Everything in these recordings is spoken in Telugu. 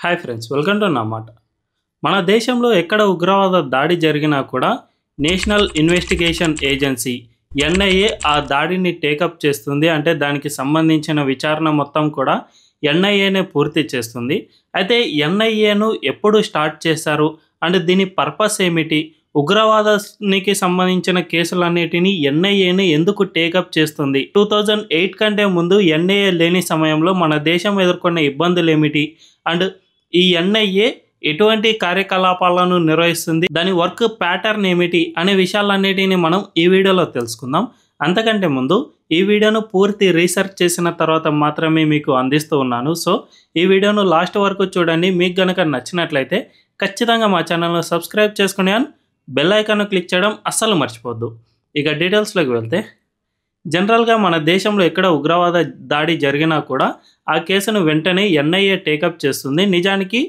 హాయ్ ఫ్రెండ్స్, వెల్కమ్ టు నా మాట. మన దేశంలో ఎక్కడ ఉగ్రవాద దాడి జరిగినా కూడా నేషనల్ ఇన్వెస్టిగేషన్ ఏజెన్సీ ఎన్ఐఏ ఆ దాడిని టేకప్ చేస్తుంది. అంటే దానికి సంబంధించిన విచారణ మొత్తం కూడా ఎన్ఐఏనే పూర్తి చేస్తుంది. అయితే ఎన్ఐఏను ఎప్పుడు స్టార్ట్ చేశారు అండ్ దీని పర్పస్ ఏమిటి, ఉగ్రవాదానికి సంబంధించిన కేసులన్నిటినీ ఎన్ఐఏని ఎందుకు టేకప్ చేస్తుంది, 2008 కంటే ముందు ఎన్ఐఏ లేని సమయంలో మన దేశం ఎదుర్కొన్న ఇబ్బందులు ఏమిటి అండ్ ఈ ఎన్ఐఏ ఎటువంటి కార్యకలాపాలను నిర్వహిస్తుంది, దాని వర్క్ ప్యాటర్న్ ఏమిటి అనే విషయాలన్నిటిని మనం ఈ వీడియోలో తెలుసుకుందాం. అంతకంటే ముందు ఈ వీడియోను పూర్తి రీసెర్చ్ చేసిన తర్వాత మాత్రమే మీకు అందిస్తూ ఉన్నాను. సో ఈ వీడియోను లాస్ట్ వరకు చూడండి. మీకు గనక నచ్చినట్లయితే ఖచ్చితంగా మా ఛానల్ను సబ్స్క్రైబ్ చేసుకుని బెల్ ఐకాన్ను క్లిక్ చేయడం అస్సలు మర్చిపోద్దు. ఇక డీటెయిల్స్లోకి వెళ్తే, జనరల్గా మన దేశంలో ఎక్కడ ఉగ్రవాద దాడి జరిగినా కూడా ఆ కేసును వెంటనే ఎన్ఐఏ టేకప్ చేస్తుంది. నిజానికి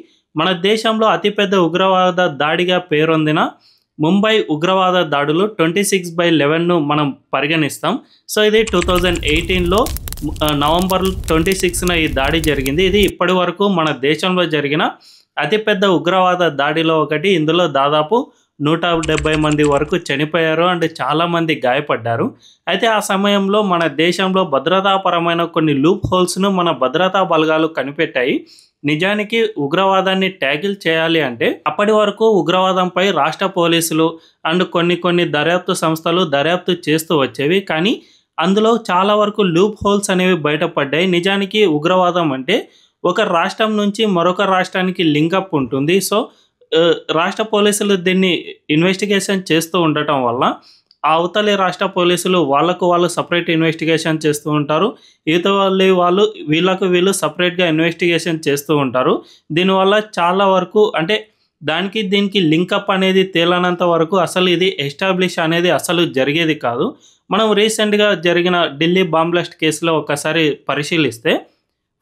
మన దేశంలో అతిపెద్ద ఉగ్రవాద దాడిగా పేరొందిన ముంబై ఉగ్రవాద దాడులు 26/11ను మనం పరిగణిస్తాం. సో ఇది 2018లో నవంబర్ 26న ఈ దాడి జరిగింది. ఇది ఇప్పటి వరకు మన దేశంలో జరిగిన అతిపెద్ద ఉగ్రవాద దాడిలో ఒకటి. ఇందులో దాదాపు 170 మంది వరకు చనిపోయారు అండ్ చాలామంది గాయపడ్డారు. అయితే ఆ సమయంలో మన దేశంలో భద్రతాపరమైన కొన్ని లూప్ హోల్స్ను మన భద్రతా బలగాలు కనిపెట్టాయి. నిజానికి ఉగ్రవాదాన్ని ట్యాకిల్ చేయాలి అంటే అప్పటి వరకు ఉగ్రవాదంపై రాష్ట్ర పోలీసులు అండ్ కొన్ని దర్యాప్తు సంస్థలు దర్యాప్తు చేస్తూ వచ్చేవి. కానీ అందులో చాలా వరకు లూప్ హోల్స్ అనేవి బయటపడ్డాయి. నిజానికి ఉగ్రవాదం అంటే ఒక రాష్ట్రం నుంచి మరొక రాష్ట్రానికి లింకప్ ఉంటుంది. సో రాష్ట్ర పోలీసులు దీన్ని ఇన్వెస్టిగేషన్ చేస్తూ ఉండటం వల్ల అవతలి రాష్ట్ర పోలీసులు వాళ్ళు సపరేట్ ఇన్వెస్టిగేషన్ చేస్తూ ఉంటారు, వీళ్ళు సపరేట్గా ఇన్వెస్టిగేషన్ చేస్తూ ఉంటారు. దీనివల్ల చాలా వరకు అంటే దీనికి లింకప్ అనేది తేలనంత వరకు అసలు ఇది ఎస్టాబ్లిష్ అనేది అసలు జరిగేది కాదు. మనం రీసెంట్గా జరిగిన ఢిల్లీ బాంబ్ బ్లాస్ట్ కేసులో ఒకసారి పరిశీలిస్తే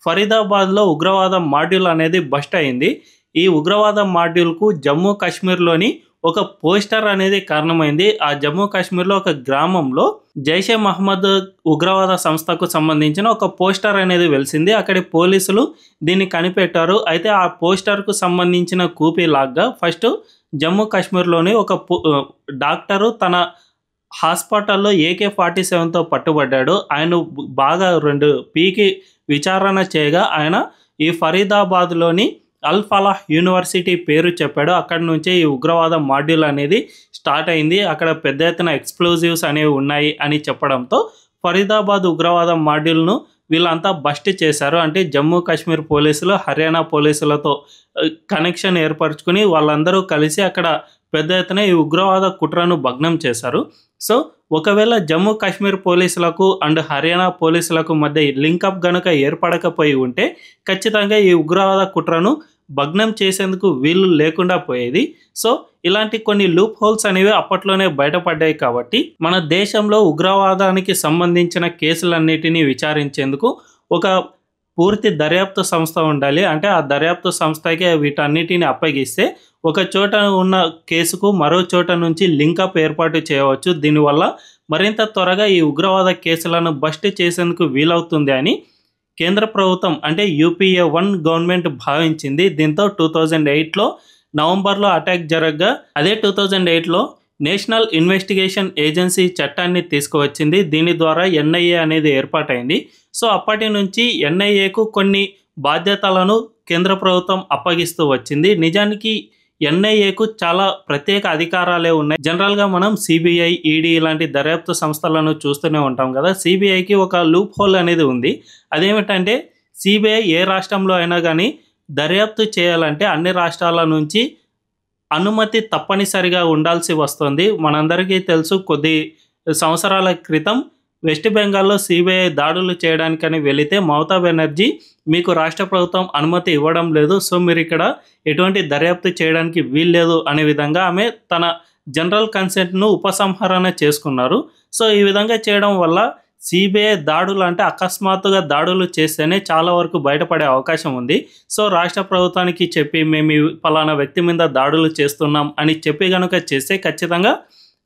ఫరీదాబాద్లో ఉగ్రవాద మాడ్యూల్ అనేది బస్ట్ అయింది. ఈ ఉగ్రవాద మాడ్యూల్కు జమ్మూ కాశ్మీర్లోని ఒక పోస్టర్ అనేది కారణమైంది. ఆ జమ్మూ కాశ్మీర్లో ఒక గ్రామంలో జైషే మహమ్మద్ ఉగ్రవాద సంస్థకు సంబంధించిన ఒక పోస్టర్ అనేది వెలిసింది. అక్కడి పోలీసులు దీన్ని కనిపెట్టారు. అయితే ఆ పోస్టర్కు సంబంధించిన కూపీ లాగ్గా ఫస్ట్ జమ్మూ కాశ్మీర్లోని ఒక డాక్టరు తన హాస్పిటల్లో AK-47తో పట్టుబడ్డాడు. ఆయన బాగా 2 పీకి విచారణ చేయగా ఆయన ఈ ఫరీదాబాద్లోని అల్ ఫలాహ్ యూనివర్సిటీ పేరు చెప్పాడు. అక్కడి నుంచే ఈ ఉగ్రవాద మాడ్యూల్ అనేది స్టార్ట్ అయింది. అక్కడ పెద్ద ఎత్తున ఎక్స్ప్లోజివ్స్ అనేవి ఉన్నాయి అని చెప్పడంతో ఫరీదాబాద్ ఉగ్రవాద మాడ్యూల్ను వీళ్ళంతా బస్ట్ చేశారు. అంటే జమ్మూ కాశ్మీర్ పోలీసులు హర్యానా పోలీసులతో కనెక్షన్ ఏర్పరచుకుని వాళ్ళందరూ కలిసి అక్కడ పెద్ద ఎత్తున ఈ ఉగ్రవాద కుట్రను భగ్నం చేశారు. సో ఒకవేళ జమ్మూ కాశ్మీర్ పోలీసులకు అండ్ హర్యానా పోలీసులకు మధ్య లింకప్ గనుక ఏర్పడకపోయి ఉంటే ఖచ్చితంగా ఈ ఉగ్రవాద కుట్రను భగ్నం చేసేందుకు వీలు లేకుండా పోయేది. సో ఇలాంటి కొన్ని లూప్ హోల్స్ అనేవి అప్పట్లోనే బయటపడ్డాయి. కాబట్టి మన దేశంలో ఉగ్రవాదానికి సంబంధించిన కేసులన్నిటినీ విచారించేందుకు ఒక పూర్తి దర్యాప్తు సంస్థ ఉండాలి. అంటే ఆ దర్యాప్తు సంస్థకి వీటన్నిటిని అప్పగిస్తే ఒక చోట ఉన్న కేసుకు మరో చోట నుంచి లింకప్ ఏర్పాటు చేయవచ్చు. దీనివల్ల మరింత త్వరగా ఈ ఉగ్రవాద కేసులను బస్ట్ చేసేందుకు వీలవుతుంది అని కేంద్ర ప్రభుత్వం అంటే UPA 1 గవర్నమెంట్ భావించింది. దీంతో 2008లో నవంబర్లో అటాక్ జరగగా అదే 2008లో నేషనల్ ఇన్వెస్టిగేషన్ ఏజెన్సీ చట్టాన్ని తీసుకువచ్చింది. దీని ద్వారా NIA అనేది ఏర్పాటైంది. సో అప్పటి నుంచి NIAకు కొన్ని బాధ్యతలను కేంద్ర ప్రభుత్వం అప్పగిస్తూ వచ్చింది. నిజానికి NIAకు చాలా ప్రత్యేక అధికారాలే ఉన్నాయి. జనరల్గా మనం CBI, ED ఇలాంటి దర్యాప్తు సంస్థలను చూస్తూనే ఉంటాం కదా. CBIకి ఒక లూప్ హోల్ అనేది ఉంది. అదేమిటంటే CBI ఏ రాష్ట్రంలో అయినా కానీ దర్యాప్తు చేయాలంటే అన్ని రాష్ట్రాల నుంచి అనుమతి తప్పనిసరిగా ఉండాల్సి వస్తుంది. మనందరికీ తెలుసు, కొద్ది సంవత్సరాల క్రితం వెస్ట్ బెంగాల్లో CBI దాడులు చేయడానికని వెళితే మమతా బెనర్జీ మీకు రాష్ట్ర ప్రభుత్వం అనుమతి ఇవ్వడం లేదు, సో మీరు ఇక్కడ ఎటువంటి దర్యాప్తు చేయడానికి వీల్లేదు అనే విధంగా ఆమె తన జనరల్ కన్సెంట్ను ఉపసంహరణ చేసుకున్నారు. సో ఈ విధంగా చేయడం వల్ల CBI దాడులు అంటే అకస్మాత్తుగా దాడులు చేస్తేనే చాలా వరకు బయటపడే అవకాశం ఉంది. సో రాష్ట్ర ప్రభుత్వానికి చెప్పి మేము పలానా వ్యక్తి మీద దాడులు చేస్తున్నాం అని చెప్పి కనుక చేస్తే ఖచ్చితంగా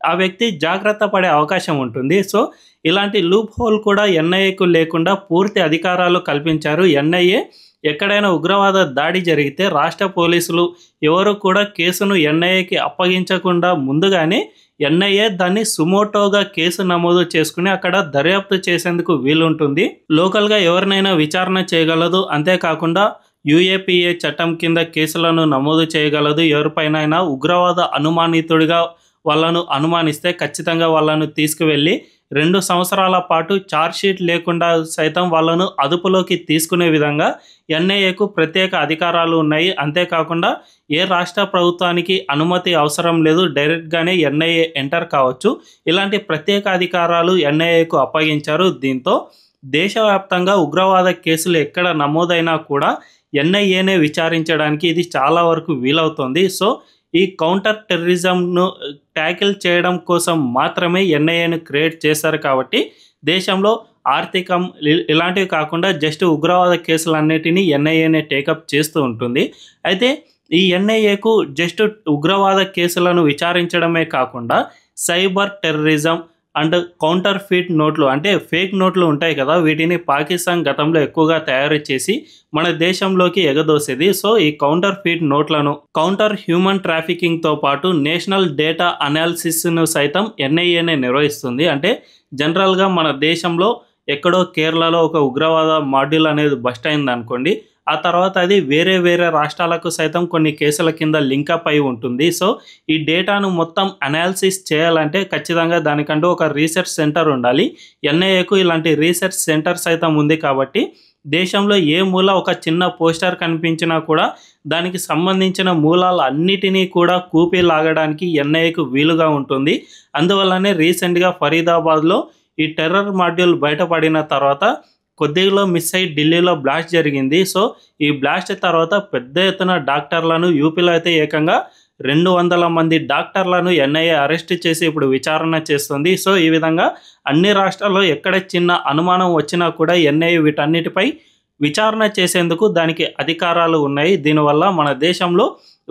ఆ వ్యక్తి జాగ్రత్త పడే అవకాశం ఉంటుంది. సో ఇలాంటి లూప్ హోల్ కూడా NIAకు లేకుండా పూర్తి అధికారాలు కల్పించారు. NIA ఎక్కడైనా ఉగ్రవాద దాడి జరిగితే రాష్ట్ర పోలీసులు ఎవరు కూడా కేసును ఎన్ఐఏకి అప్పగించకుండా ముందుగానే ఎన్ఐఏ దాన్ని సుమోటోగా కేసు నమోదు చేసుకుని అక్కడ దర్యాప్తు చేసేందుకు వీలుంటుంది. లోకల్గా ఎవరినైనా విచారణ చేయగలదు. అంతేకాకుండా యూఏపీఏ చట్టం కింద కేసులను నమోదు చేయగలదు. ఎవరిపైనైనా ఉగ్రవాద అనుమానితుడిగా వాళ్ళను అనుమానిస్తే ఖచ్చితంగా వాళ్ళను తీసుకువెళ్ళి 2 సంవత్సరాల పాటు ఛార్జ్షీట్ లేకుండా సైతం వాళ్ళను అదుపులోకి తీసుకునే విధంగా ఎన్ఐఏకు ప్రత్యేక అధికారాలు ఉన్నాయి. అంతేకాకుండా ఏ రాష్ట్ర ప్రభుత్వానికి అనుమతి అవసరం లేదు, డైరెక్ట్గానే ఎన్ఐఏ ఎంటర్ కావచ్చు. ఇలాంటి ప్రత్యేక అధికారాలు ఎన్ఐఏకు అప్పగించారు. దీంతో దేశవ్యాప్తంగా ఉగ్రవాద కేసులు ఎక్కడ నమోదైనా కూడా ఎన్ఐఏనే విచారించడానికి ఇది చాలా వరకు వీలవుతుంది. సో ఈ కౌంటర్ టెర్రరిజంను ట్యాకిల్ చేయడం కోసం మాత్రమే ఎన్ఐఏను క్రియేట్ చేశారు. కాబట్టి దేశంలో ఆర్థికం ఇలాంటివి కాకుండా జస్ట్ ఉగ్రవాద కేసులన్నిటినీ ఎన్ఐఏనే టేకప్ చేస్తూ ఉంటుంది. అయితే ఈ ఎన్ఐఏకు జస్ట్ ఉగ్రవాద కేసులను విచారించడమే కాకుండా cyber terrorism and counter feet నోట్లు అంటే ఫేక్ నోట్లు ఉంటాయి కదా, వీటిని పాకిస్తాన్ గతంలో ఎక్కువగా తయారు చేసి మన దేశంలోకి ఎగదోసేది. సో ఈ కౌంటర్ ఫీట్ నోట్లను కౌంటర్ హ్యూమన్ ట్రాఫికింగ్తో పాటు నేషనల్ డేటా అనాలిసిస్ను సైతం ఎన్ఐఏనే నిర్వహిస్తుంది. అంటే జనరల్గా మన దేశంలో ఎక్కడో కేరళలో ఒక ఉగ్రవాద మాడ్యూల్ అనేది బస్ట్ అయింది అనుకోండి, ఆ తర్వాత అది వేరే రాష్ట్రాలకు సైతం కొన్ని కేసుల కింద లింకప్ అయి ఉంటుంది. సో ఈ డేటాను మొత్తం అనాలిసిస్ చేయాలంటే ఖచ్చితంగా దానికంటూ ఒక రీసెర్చ్ సెంటర్ ఉండాలి. ఎన్ఐఏకు ఇలాంటి రీసెర్చ్ సెంటర్ సైతం ఉంది. కాబట్టి దేశంలో ఏ మూల ఒక చిన్న పోస్టర్ కనిపించినా కూడా దానికి సంబంధించిన మూలాలు అన్నిటినీ కూడా కూపీ లాగడానికి ఎన్ఐఏకు వీలుగా ఉంటుంది. అందువల్లనే రీసెంట్గా ఫరీదాబాద్లో ఈ టెర్రర్ మాడ్యూల్ బయటపడిన తర్వాత కొద్దిగా మిస్ అయ్యి ఢిల్లీలో బ్లాస్ట్ జరిగింది. సో ఈ బ్లాస్ట్ తర్వాత పెద్ద ఎత్తున డాక్టర్లను యూపీలో అయితే ఏకంగా 200 మంది డాక్టర్లను ఎన్ఐఏ అరెస్ట్ చేసి ఇప్పుడు విచారణ చేస్తుంది. సో ఈ విధంగా అన్ని రాష్ట్రాల్లో ఎక్కడ చిన్న అనుమానం వచ్చినా కూడా ఎన్ఐఏ వీటన్నిటిపై విచారణ చేసేందుకు దానికి అధికారాలు ఉన్నాయి. దీనివల్ల మన దేశంలో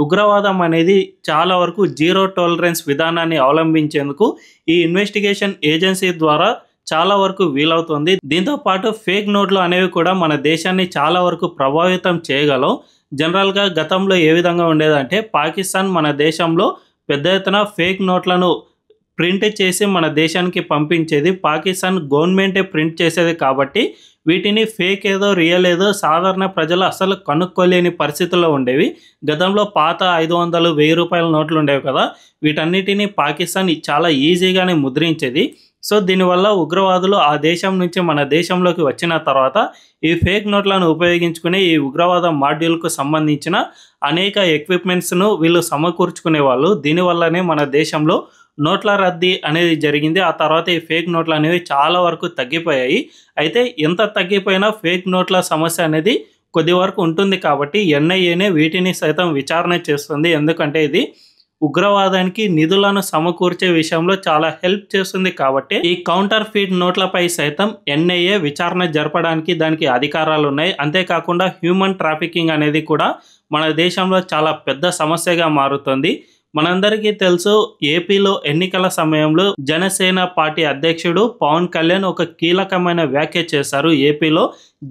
ఉగ్రవాదం అనేది చాలా వరకు జీరో టాలరెన్స్ విధానాన్ని అవలంబించేందుకు ఈ ఇన్వెస్టిగేషన్ ఏజెన్సీ ద్వారా చాలా వరకు వీలవుతుంది. దీంతో పాటు ఫేక్ నోట్లు అనేవి కూడా మన దేశాన్ని చాలా వరకు ప్రభావితం చేయగలవు. జనరల్గా గతంలో ఏ విధంగా ఉండేదంటే పాకిస్తాన్ మన దేశంలో పెద్ద ఎత్తున ఫేక్ నోట్లను ప్రింట్ చేసి మన దేశానికి పంపించేది. పాకిస్తాన్ గవర్నమెంటే ప్రింట్ చేసేది. కాబట్టి వీటిని ఫేక్ ఏదో రియల్ ఏదో సాధారణ ప్రజలు అసలు కనుక్కోలేని పరిస్థితుల్లో ఉండేవి. గతంలో పాత 500, 1000 రూపాయల నోట్లు ఉండేవి కదా, వీటన్నిటిని పాకిస్తాన్ చాలా ఈజీగానే ముద్రించేది. సో దీనివల్ల ఉగ్రవాదులు ఆ దేశం నుంచి మన దేశంలోకి వచ్చిన తర్వాత ఈ ఫేక్ నోట్లను ఉపయోగించుకుని ఈ ఉగ్రవాద మాడ్యూల్కు సంబంధించిన అనేక ఎక్విప్మెంట్స్ను వీళ్ళు సమకూర్చుకునేవాళ్ళు. దీనివల్లనే మన దేశంలో నోట్ల రద్దీ అనేది జరిగింది. ఆ తర్వాత ఈ ఫేక్ నోట్లు అనేవి చాలా వరకు తగ్గిపోయాయి. అయితే ఎంత తగ్గిపోయినా ఫేక్ నోట్ల సమస్య అనేది కొద్ది వరకు ఉంటుంది. కాబట్టి ఎన్ఐఏనే వీటిని సైతం విచారణ చేస్తుంది. ఎందుకంటే ఇది ఉగ్రవాదానికి నిధులను సమకూర్చే విషయంలో చాలా హెల్ప్ చేస్తుంది. కాబట్టి ఈ కౌంటర్ ఫీట్ నోట్లపై సైతం ఎన్ఐఏ విచారణ జరపడానికి దానికి అధికారాలు ఉన్నాయి. అంతేకాకుండా హ్యూమన్ ట్రాఫికింగ్ అనేది కూడా మన దేశంలో చాలా పెద్ద సమస్యగా మారుతుంది. మనందరికీ తెలుసు, ఏపీలో ఎన్నికల సమయంలో జనసేన పార్టీ అధ్యక్షుడు పవన్ కళ్యాణ్ ఒక కీలకమైన వ్యాఖ్య చేశారు. ఏపీలో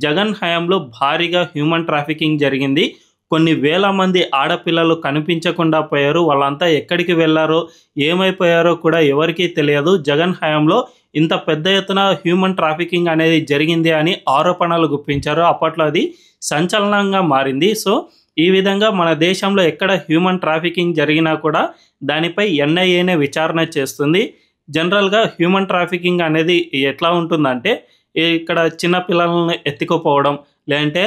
జగన్ హయాంలో భారీగా హ్యూమన్ ట్రాఫికింగ్ జరిగింది. కొన్ని వేల మంది ఆడపిల్లలు కనిపించకుండా పోయారు. వాళ్ళంతా ఎక్కడికి వెళ్ళారో ఏమైపోయారో కూడా ఎవరికీ తెలియదు. జగన్ హయాంలో ఇంత పెద్ద ఎత్తున హ్యూమన్ ట్రాఫికింగ్ అనేది జరిగింది అని ఆరోపణలు గుప్పించారు. అప్పట్లో అది సంచలనంగా మారింది. సో ఈ విధంగా మన దేశంలో ఎక్కడ హ్యూమన్ ట్రాఫికింగ్ జరిగినా కూడా దానిపై ఎన్ఐఏనే విచారణ చేస్తుంది. జనరల్గా హ్యూమన్ ట్రాఫికింగ్ అనేది ఎట్లా ఉంటుందంటే, ఇక్కడ చిన్న పిల్లలను ఎత్తుకుపోవడం, లేదంటే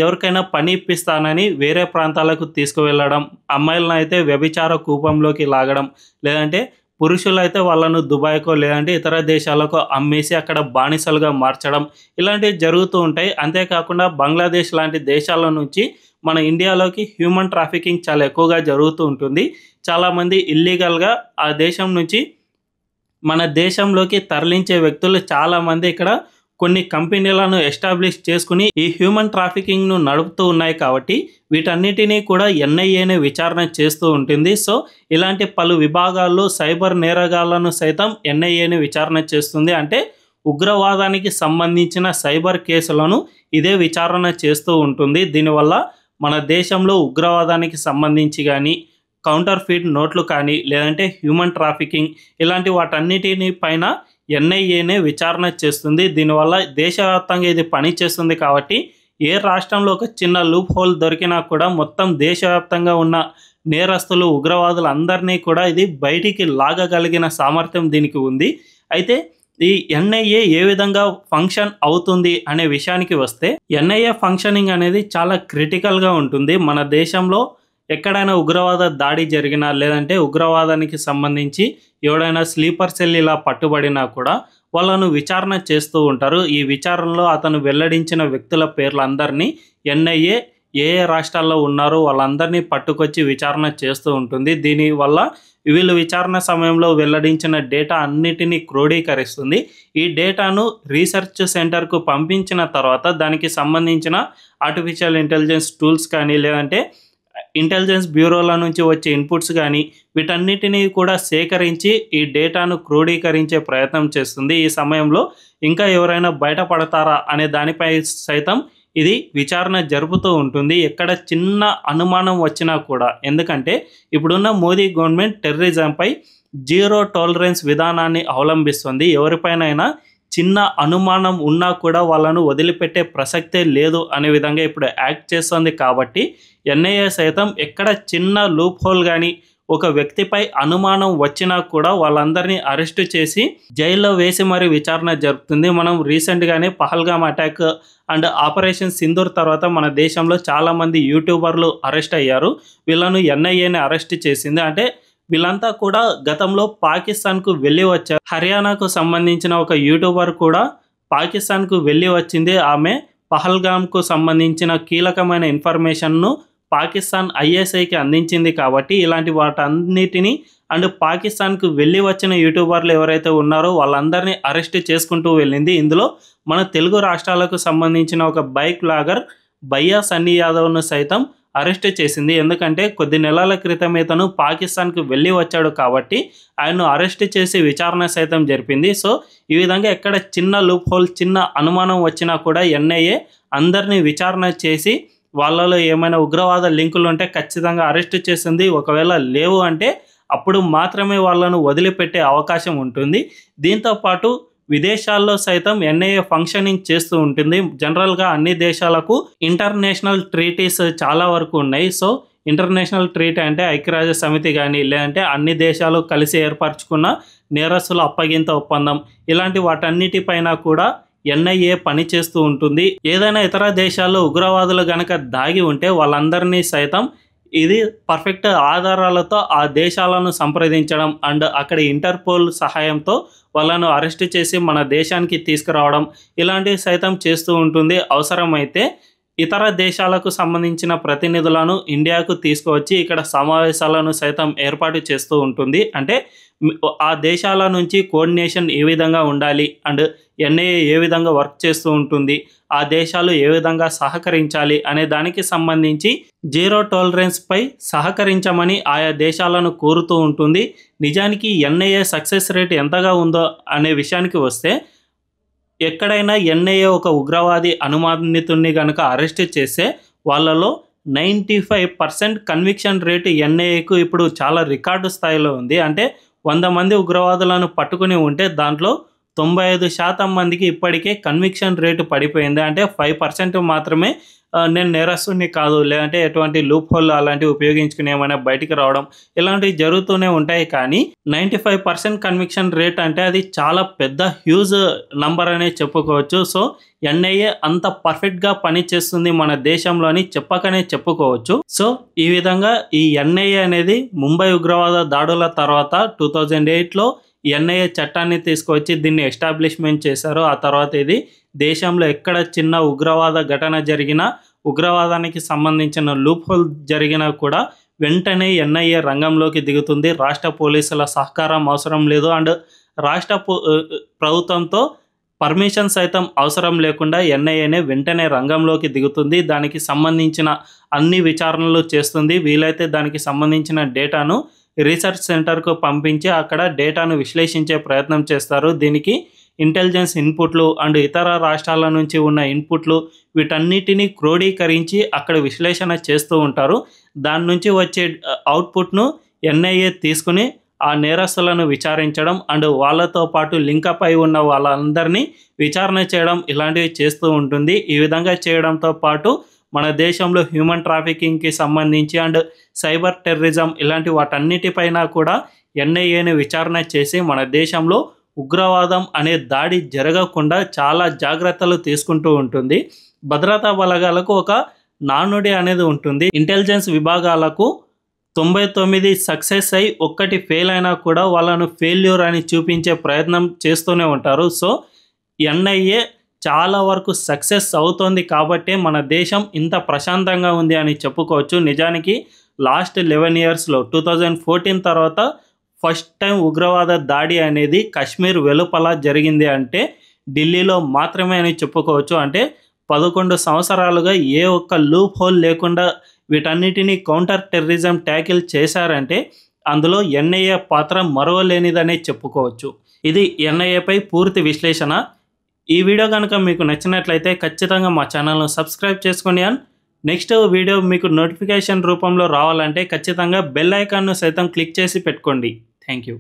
ఎవరికైనా పని ఇప్పిస్తానని వేరే ప్రాంతాలకు తీసుకువెళ్ళడం, అమ్మాయిలను అయితే వ్యభిచార కూపంలోకి లాగడం, లేదంటే పురుషులైతే వాళ్ళను దుబాయ్కో లేదంటే ఇతర దేశాలకు అమ్మేసి అక్కడ బానిసలుగా మార్చడం, ఇలాంటివి జరుగుతూ ఉంటాయి. అంతేకాకుండా బంగ్లాదేశ్ లాంటి దేశాల నుంచి మన ఇండియాలోకి హ్యూమన్ ట్రాఫికింగ్ చాలా ఎక్కువగా జరుగుతూ ఉంటుంది. చాలామంది ఇల్లీగల్గా ఆ దేశం నుంచి మన దేశంలోకి తరలించే వ్యక్తులు చాలామంది ఇక్కడ కొన్ని కంపెనీలను ఎస్టాబ్లిష్ చేసుకుని ఈ హ్యూమన్ ట్రాఫికింగ్ను నడుపుతూ ఉన్నాయి. కాబట్టి వీటన్నిటినీ కూడా ఎన్ఐఏనే విచారణ చేస్తూ ఉంటుంది. సో ఇలాంటి పలు విభాగాల్లో సైబర్ నేరగాళ్లను సైతం ఎన్ఐఏని విచారణ చేస్తుంది. అంటే ఉగ్రవాదానికి సంబంధించిన సైబర్ కేసులను ఇదే విచారణ చేస్తూ ఉంటుంది. దీనివల్ల మన దేశంలో ఉగ్రవాదానికి సంబంధించి కానీ, కౌంటర్ ఫీట్ నోట్లు కానీ, లేదంటే హ్యూమన్ ట్రాఫికింగ్ ఇలాంటి వాటన్నిటిని పైన ఎన్ఐఏనే విచారణ చేస్తుంది. దీనివల్ల దేశవ్యాప్తంగా ఇది పనిచేస్తుంది కాబట్టి ఏ రాష్ట్రంలో ఒక చిన్న లూప్ హోల్ దొరికినా కూడా మొత్తం దేశవ్యాప్తంగా ఉన్న నేరస్తులు, ఉగ్రవాదులు అందరినీ కూడా ఇది బయటికి లాగగలిగిన సామర్థ్యం దీనికి ఉంది. అయితే ఈ ఎన్ఐఏ ఏ విధంగా ఫంక్షన్ అవుతుంది అనే విషయానికి వస్తే, ఎన్ఐఏ ఫంక్షనింగ్ అనేది చాలా క్రిటికల్గా ఉంటుంది. మన దేశంలో ఎక్కడైనా ఉగ్రవాద దాడి జరిగినా, లేదంటే ఉగ్రవాదానికి సంబంధించి ఎవడైనా స్లీపర్ సెల్ ఇలా పట్టుబడినా కూడా వాళ్ళను విచారణ చేస్తూ ఉంటారు. ఈ విచారణలో అతను వెల్లడించిన వ్యక్తుల పేర్లందరినీ ఎన్ఐఏ ఏ రాష్ట్రాల్లో ఉన్నారో వాళ్ళందరినీ పట్టుకొచ్చి విచారణ చేస్తూ ఉంటుంది. దీనివల్ల వీళ్ళు విచారణ సమయంలో వెల్లడించిన డేటా అన్నిటినీ క్రోడీకరిస్తుంది. ఈ డేటాను రీసెర్చ్ సెంటర్కు పంపించిన తర్వాత దానికి సంబంధించిన ఆర్టిఫిషియల్ ఇంటెలిజెన్స్ టూల్స్ కానీ, లేదంటే ఇంటెలిజెన్స్ బ్యూరోల నుంచి వచ్చే ఇన్పుట్స్ కానీ వీటన్నిటినీ కూడా సేకరించి ఈ డేటాను క్రోడీకరించే ప్రయత్నం చేస్తుంది. ఈ సమయంలో ఇంకా ఎవరైనా బయటపడతారా అనే దానిపై సైతం ఇది విచారణ జరుపుతూ ఉంటుంది. ఎక్కడ చిన్న అనుమానం వచ్చినా కూడా, ఎందుకంటే ఇప్పుడున్న మోదీ గవర్నమెంట్ టెర్రరిజంపై జీరో టాలరెన్స్ విధానాన్ని అవలంబిస్తుంది. ఎవరిపైనైనా చిన్న అనుమానం ఉన్నా కూడా వాళ్ళను వదిలిపెట్టే ప్రసక్తే లేదు అనే విధంగా ఇప్పుడు యాక్ట్ చేస్తుంది. కాబట్టి ఎన్ఐఏ సైతం ఎక్కడ చిన్న లూప్ హోల్ కానీ, ఒక వ్యక్తిపై అనుమానం వచ్చినా కూడా వాళ్ళందరినీ అరెస్టు చేసి జైల్లో వేసి మరి విచారణ జరుపుతుంది. మనం రీసెంట్గానే Pahalgam attack and operation Sindoor తర్వాత మన దేశంలో చాలామంది యూట్యూబర్లు అరెస్ట్ అయ్యారు. వీళ్ళను ఎన్ఐఏని అరెస్ట్ చేసింది. అంటే వీళ్ళంతా కూడా గతంలో పాకిస్తాన్కు వెళ్ళి వచ్చారు. హర్యానాకు సంబంధించిన ఒక యూట్యూబర్ కూడా పాకిస్తాన్కు వెళ్ళి వచ్చింది. ఆమె పహల్గామ్కు సంబంధించిన కీలకమైన ఇన్ఫర్మేషన్ను పాకిస్తాన్ ఐఎస్ఐకి అందించింది. కాబట్టి ఇలాంటి వాటన్నిటిని అండ్ పాకిస్తాన్కు వెళ్ళి వచ్చిన యూట్యూబర్లు ఎవరైతే ఉన్నారో వాళ్ళందరినీ అరెస్ట్ చేసుకుంటూ వెళ్ళింది. ఇందులో మన తెలుగు రాష్ట్రాలకు సంబంధించిన ఒక బైక్ బ్లాగర్ భయ్యా సన్నీ యాదవ్ను సైతం అరెస్ట్ చేసింది. ఎందుకంటే కొద్ది నెలల క్రితం ఇతను పాకిస్తాన్కు వెళ్ళి వచ్చాడు కాబట్టి ఆయన్ను అరెస్ట్ చేసి విచారణ సైతం జరిపింది. సో ఈ విధంగా ఎక్కడ చిన్న లూప్ హోల్, చిన్న అనుమానం వచ్చినా కూడా ఎన్ఐఏ అందరినీ విచారణ చేసి వాళ్ళలో ఏమైనా ఉగ్రవాద లింకులు ఉంటే ఖచ్చితంగా అరెస్ట్ చేసింది. ఒకవేళ లేవు అంటే అప్పుడు మాత్రమే వాళ్ళను వదిలిపెట్టే అవకాశం ఉంటుంది. దీంతోపాటు విదేశాల్లో సైతం ఎన్ఐఏ ఫంక్షనింగ్ చేస్తూ ఉంటుంది. జనరల్గా అన్ని దేశాలకు ఇంటర్నేషనల్ ట్రీటీస్ చాలా వరకు ఉన్నాయి. సో ఇంటర్నేషనల్ ట్రీటీ అంటే ఐక్యరాజ్య సమితి కానీ, లేదంటే అన్ని దేశాలు కలిసి ఏర్పరచుకున్న నేరస్తుల అప్పగింత ఒప్పందం, ఇలాంటి వాటన్నిటిపైన కూడా ఎన్ఐఏ పనిచేస్తూ ఉంటుంది. ఏదైనా ఇతర దేశాల్లో ఉగ్రవాదులు గనక దాగి ఉంటే వాళ్ళందరినీ సైతం ఇది పర్ఫెక్ట్ ఆధారాలతో ఆ దేశాలను సంప్రదించడం అండ్ అక్కడ ఇంటర్పోల్ సహాయంతో వాళ్ళను అరెస్ట్ చేసి మన దేశానికి తీసుకురావడం ఇలాంటివి సైతం చేస్తూ ఉంటుంది. అవసరమైతే ఇతర దేశాలకు సంబంధించిన ప్రతినిధులను ఇండియాకు తీసుకువచ్చి ఇక్కడ సమావేశాలను సైతం ఏర్పాటు చేస్తూ ఉంటుంది. అంటే ఆ దేశాల నుంచి కోఆర్డినేషన్ ఏ విధంగా ఉండాలి అండ్ ఎన్ఐఏ ఏ విధంగా వర్క్ చేస్తూ ఉంటుంది, ఆ దేశాలు ఏ విధంగా సహకరించాలి అనే దానికి సంబంధించి జీరో టాలరెన్స్ పై సహకరించమని ఆయా దేశాలను కోరుతూ ఉంటుంది. నిజానికి ఎన్ఐఏ సక్సెస్ రేట్ ఎంతగా ఉందో అనే విషయానికి వస్తే, ఎక్కడైనా ఎన్ఐఏ ఒక ఉగ్రవాది అనుమానితుడిని కనుక అరెస్ట్ చేస్తే వాళ్ళలో 95% కన్విక్షన్ రేటు ఎన్ఐఏకు ఇప్పుడు చాలా రికార్డు స్థాయిలో ఉంది. అంటే 100 మంది ఉగ్రవాదులను పట్టుకుని ఉంటే దాంట్లో 95% మందికి ఇప్పటికే కన్విక్షన్ రేటు పడిపోయింది. అంటే 5% మాత్రమే నేను నేరస్తుని కాదు, లేదంటే ఎటువంటి లూప్ హోల్ అలాంటివి ఉపయోగించుకుని ఏమైనా బయటికి రావడం ఇలాంటివి జరుగుతూనే ఉంటాయి. కానీ 95% కన్విక్షన్ రేట్ అంటే అది చాలా పెద్ద హ్యూజ్ నంబర్ అనే చెప్పుకోవచ్చు. సో ఎన్ఐఏ అంత పర్ఫెక్ట్గా పనిచేస్తుంది మన దేశంలో అని చెప్పకనే చెప్పుకోవచ్చు. సో ఈ విధంగా ఈ ఎన్ఐఏ అనేది ముంబై ఉగ్రవాద దాడుల తర్వాత 2008లో ఎన్ఐఏ చట్టాన్ని తీసుకొచ్చి దీన్ని ఎస్టాబ్లిష్మెంట్ చేశారు. ఆ తర్వాత ఇది దేశంలో ఎక్కడ చిన్న ఉగ్రవాద ఘటన జరిగినా, ఉగ్రవాదానికి సంబంధించిన లూప్ హోల్ జరిగినా కూడా వెంటనే ఎన్ఐఏ రంగంలోకి దిగుతుంది. రాష్ట్ర పోలీసుల సహకారం అవసరం లేదు అండ్ రాష్ట్ర ప్రభుత్వంతో పర్మిషన్ సైతం అవసరం లేకుండా ఎన్ఐఏనే వెంటనే రంగంలోకి దిగుతుంది. దానికి సంబంధించిన అన్ని విచారణలు చేస్తుంది. వీలైతే దానికి సంబంధించిన డేటాను రీసెర్చ్ సెంటర్కు పంపించి అక్కడ డేటాను విశ్లేషించే ప్రయత్నం చేస్తారు. దీనికి ఇంటెలిజెన్స్ ఇన్పుట్లు అండ్ ఇతర రాష్ట్రాల నుంచి ఉన్న ఇన్పుట్లు వీటన్నిటిని క్రోడీకరించి అక్కడ విశ్లేషణ చేస్తూ ఉంటారు. దాని నుంచి వచ్చే అవుట్పుట్ను ఎన్ఐఏ తీసుకుని ఆ నేరస్తులను విచారించడం అండ్ వాళ్ళతో పాటు లింకప్ అయి ఉన్న వాళ్ళందరినీ విచారణ చేయడం ఇలాంటివి చేస్తూ ఉంటుంది. ఈ విధంగా చేయడంతో పాటు మన దేశంలో హ్యూమన్ ట్రాఫికింగ్కి సంబంధించి అండ్ సైబర్ టెర్రరిజం ఇలాంటి వాటన్నిటిపైన కూడా ఎన్ఐఏని విచారణ చేసి మన దేశంలో ఉగ్రవాదం అనే దాడి జరగకుండా చాలా జాగ్రత్తలు తీసుకుంటూ ఉంటుంది. భద్రతా బలగాలకు ఒక నానుడి అనేది ఉంటుంది. ఇంటెలిజెన్స్ విభాగాలకు 99 సక్సెస్ అయి ఒక్కటి ఫెయిల్ అయినా కూడా వాళ్ళను ఫెయిల్యూర్ అని చూపించే ప్రయత్నం చేస్తూనే ఉంటారు. సో ఎన్ఐఏ చాలా వరకు సక్సెస్ అవుతోంది కాబట్టే మన దేశం ఇంత ప్రశాంతంగా ఉంది అని చెప్పుకోవచ్చు. నిజానికి లాస్ట్ 11 ఇయర్స్లో 2014 తర్వాత ఫస్ట్ టైం ఉగ్రవాద దాడి అనేది కాశ్మీర్ వెలుపల జరిగింది అంటే ఢిల్లీలో మాత్రమే అని చెప్పుకోవచ్చు. అంటే 11 సంవత్సరాలుగా ఏ ఒక్క లూప్ హోల్ లేకుండా వీటన్నిటిని కౌంటర్ టెర్రరిజం ట్యాకిల్ చేశారంటే అందులో ఎన్ఐఏ పాత్ర మరవలేనిదనే చెప్పుకోవచ్చు. ఇది ఎన్ఐఏపై పూర్తి విశ్లేషణ. ఈ వీడియో కనుక మీకు నచ్చినట్లయితే ఖచ్చితంగా మా ఛానల్ను సబ్స్క్రైబ్ చేసుకొని అండ్ నెక్స్ట్ వీడియో మీకు నోటిఫికేషన్ రూపంలో రావాలంటే ఖచ్చితంగా బెల్ ఐకాన్ను సైతం క్లిక్ చేసి పెట్టుకోండి. Thank you.